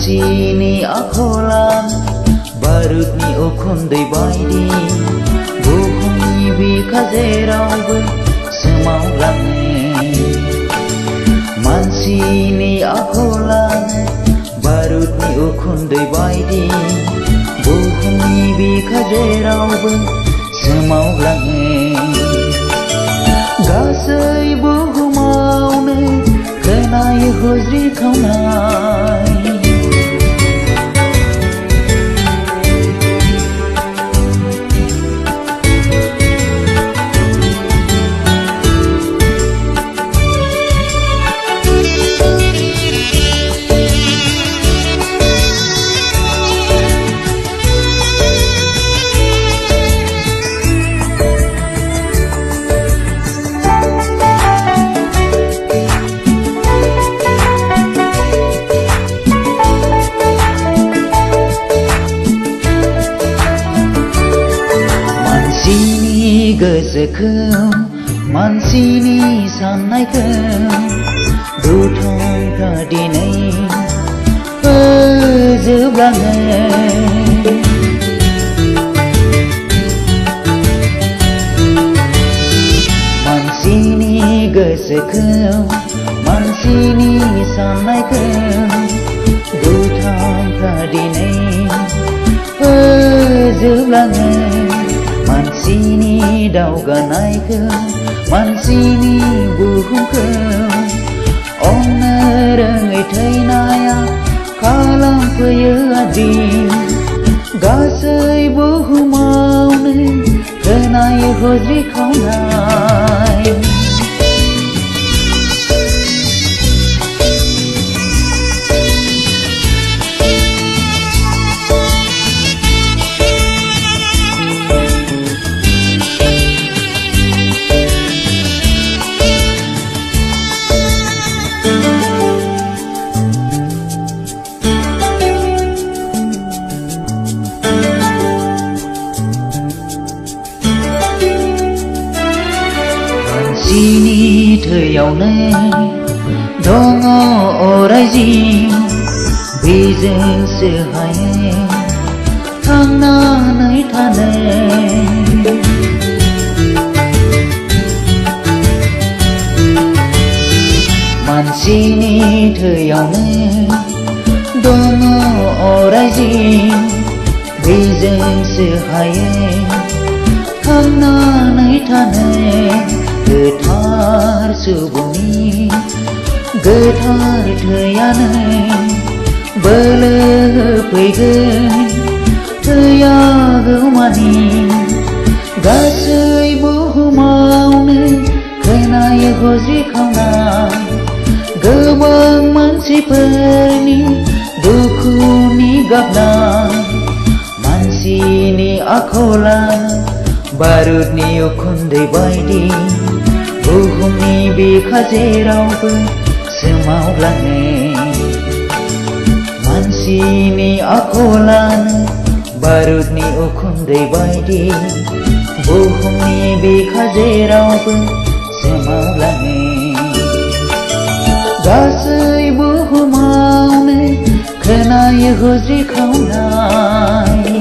मानसिनि आखलानो बारुदनि उखुन्दै बायदि बुहुमनि बिखा जेरावबो सोमावलाङो। मानसिनि आखलानो बारुदनि उखुन्दै बायदि बुहुमनि बिखा जेरावबो सोमावलाङो। गासै बुहुमावनो खोनायो हुज्रि खावनाय। गोसोखौ मानसिनि साननायखौ दुथांफ्रा दिनै फोजोबलाङो। मानसिनि गोसोखौ मानसिनि साननायखौ दुथांफ्रा दिनै फोजोबलाङो। मानसिनि दावगानायखौ मानसिनि बुहुमखौ अननो रोङै थैनाया खालामफैयो आदि। गासै बुहुमावनो खोनायो हुज्रि खावनाय। मानसिनि थैयावनो दङ अराय जिउ, बेजोंसो हायो थांनानै थानो। मानसिनि थैयावनो दङ अराय जिउ, बेजोंसो हायो थांनानै थानो। गोथार सुबुंनि गोथार थैयानो बोलो होफैगोन थैयागौमानि। गासै बुहुमावनो खोनायो हुज्रि खावनाय। गोबां मानसिफोरनि दुखुनि गाबनाय। मानसिनि आखलानो बारुदनि उखुन्दै बायदि बुहुमनि बिखा जेरावबो सोमावलाङो। मानसिनि आखलानो बारुदनि उखुन्दै बायदि बुहुमनि बिखा जेरावबो सोमावलाङो। गासै बुहुमावनो खोनायो हुज्रि खावनाय।